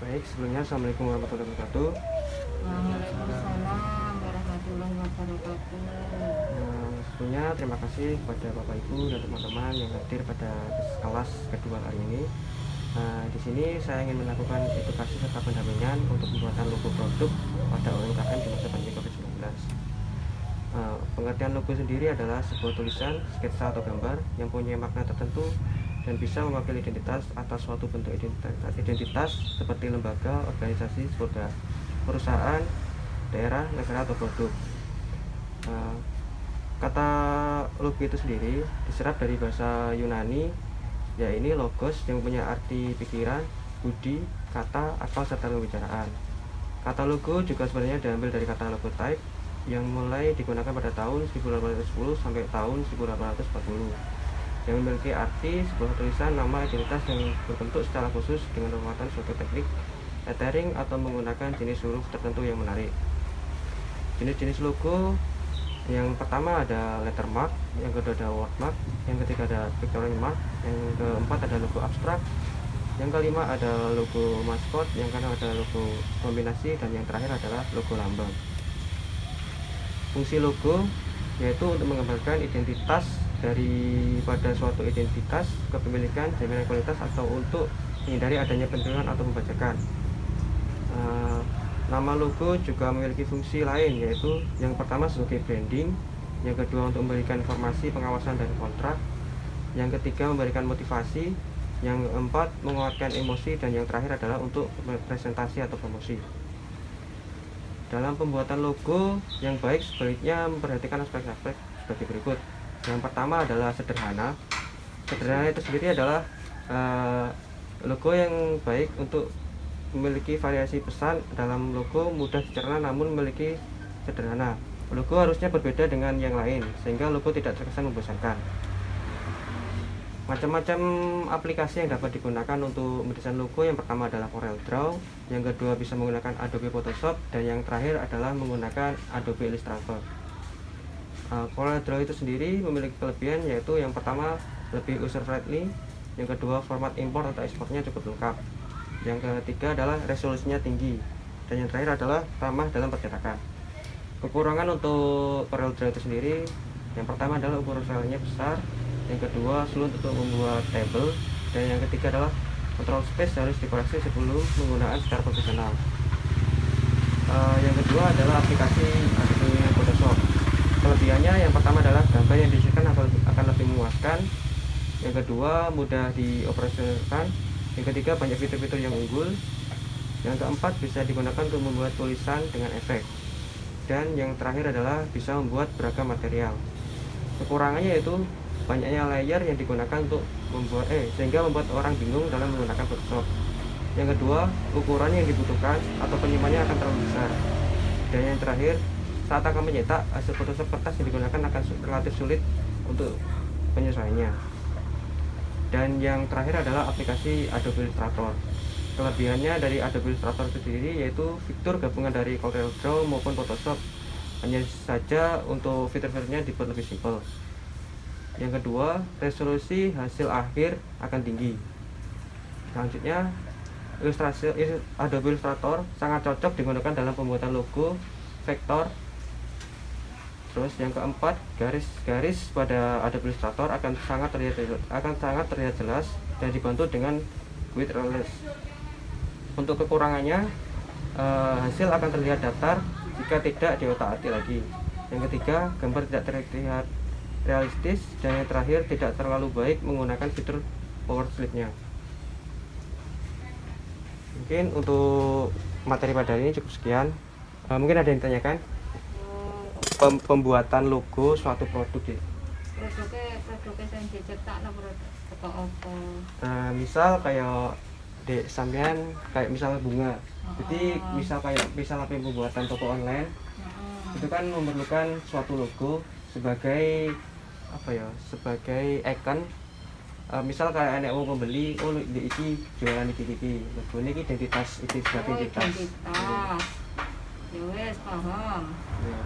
Baik, sebelumnya Assalamualaikum warahmatullahi wabarakatuh. Waalaikumsalam warahmatullahi wabarakatuh. Sebelumnya terima kasih kepada Bapak Ibu dan teman-teman yang hadir pada kelas kedua hari ini. Di sini saya ingin melakukan edukasi serta pendampingan untuk pembuatan logo produk pada UMKM di masa pandemi COVID-19. Pengertian logo sendiri adalah sebuah tulisan, sketsa atau gambar yang punya makna tertentu dan bisa mewakili identitas atau suatu bentuk identitas seperti lembaga, organisasi, perusahaan, daerah, negara atau produk. Kata logo itu sendiri diserap dari bahasa Yunani, yaitu logos yang punya arti pikiran, budi, kata, akal, serta pembicaraan. Kata logo juga sebenarnya diambil dari kata logotype yang mulai digunakan pada tahun 1810 sampai tahun 1840, yang memiliki arti sebuah tulisan nama identitas yang berbentuk secara khusus dengan penguatan suatu teknik lettering atau menggunakan jenis huruf tertentu yang menarik. Jenis-jenis logo yang pertama ada lettermark, yang kedua ada wordmark, yang ketiga ada pictorial mark, yang keempat ada logo abstrak, yang kelima ada logo maskot, yang keenam ada logo kombinasi, dan yang terakhir adalah logo lambang. Fungsi logo yaitu untuk menggambarkan identitas daripada suatu identitas, kepemilikan, jaminan kualitas, atau untuk menghindari adanya pencurian atau pembajakan. Nama logo juga memiliki fungsi lain, yaitu yang pertama sebagai branding, yang kedua untuk memberikan informasi, pengawasan, dan kontrak, yang ketiga memberikan motivasi, yang keempat menguatkan emosi, dan yang terakhir adalah untuk presentasi atau promosi. Dalam pembuatan logo yang baik sebaiknya memperhatikan aspek-aspek sebagai berikut. Yang pertama adalah sederhana. Sederhana itu sendiri adalah logo yang baik untuk memiliki variasi pesan dalam logo, mudah dicerna namun memiliki sederhana. Logo harusnya berbeda dengan yang lain sehingga logo tidak terkesan membosankan. Macam-macam aplikasi yang dapat digunakan untuk mendesain logo. Yang pertama adalah CorelDRAW, yang kedua bisa menggunakan Adobe Photoshop, dan yang terakhir adalah menggunakan Adobe Illustrator. CorelDRAW itu sendiri memiliki kelebihan, yaitu yang pertama lebih user friendly, yang kedua format import atau ekspornya cukup lengkap, yang ketiga adalah resolusinya tinggi, dan yang terakhir adalah ramah dalam percetakan. Kekurangan untuk CorelDRAW itu sendiri, yang pertama adalah ukuran filenya besar, yang kedua sulit untuk membuat table, dan yang ketiga adalah control space harus dikoreksi sebelum menggunakan secara profesional. Yang kedua adalah aplikasi Adobe Photoshop. Kelebihannya yang pertama adalah gambar yang dihasilkan akan lebih memuaskan, yang kedua mudah dioperasikan, yang ketiga banyak fitur-fitur yang unggul, yang keempat bisa digunakan untuk membuat tulisan dengan efek, dan yang terakhir adalah bisa membuat beragam material. Kekurangannya yaitu banyaknya layer yang digunakan untuk membuat sehingga membuat orang bingung dalam menggunakan Photoshop. Yang kedua, ukuran yang dibutuhkan atau penyimpanan akan terlalu besar. Dan yang terakhir, saat akan mencetak, hasil Photoshop kertas yang digunakan akan relatif sulit untuk penyesuaiannya. Dan yang terakhir adalah aplikasi Adobe Illustrator. Kelebihannya dari Adobe Illustrator itu sendiri yaitu fitur gabungan dari CorelDRAW maupun Photoshop. Hanya saja untuk fitur-fiturnya dibuat lebih simpel. Yang kedua, resolusi hasil akhir akan tinggi. Selanjutnya, Adobe Illustrator sangat cocok digunakan dalam pembuatan logo, vektor. Terus yang keempat, garis-garis pada Adobe Illustrator akan sangat terlihat jelas dan dibantu dengan Quick Release. Untuk kekurangannya, hasil akan terlihat datar jika tidak diotak-atik lagi. Yang ketiga, gambar tidak terlihat realistis, dan yang terakhir tidak terlalu baik menggunakan fitur power slip-nya. Mungkin untuk materi pada hari ini cukup sekian. Mungkin ada yang ditanyakan? Pembuatan logo suatu produk ya. Produknya yang dicetak lah produk apa? Misal kayak di sampean kayak misal bunga. Jadi misal apa pembuatan toko online. Itu kan memerlukan suatu logo sebagai sebagai icon. Misal kayak anak mau membeli, di iki jualan iki logo ini identitas, itu sebagai identitas. Ya wes paham. Ya.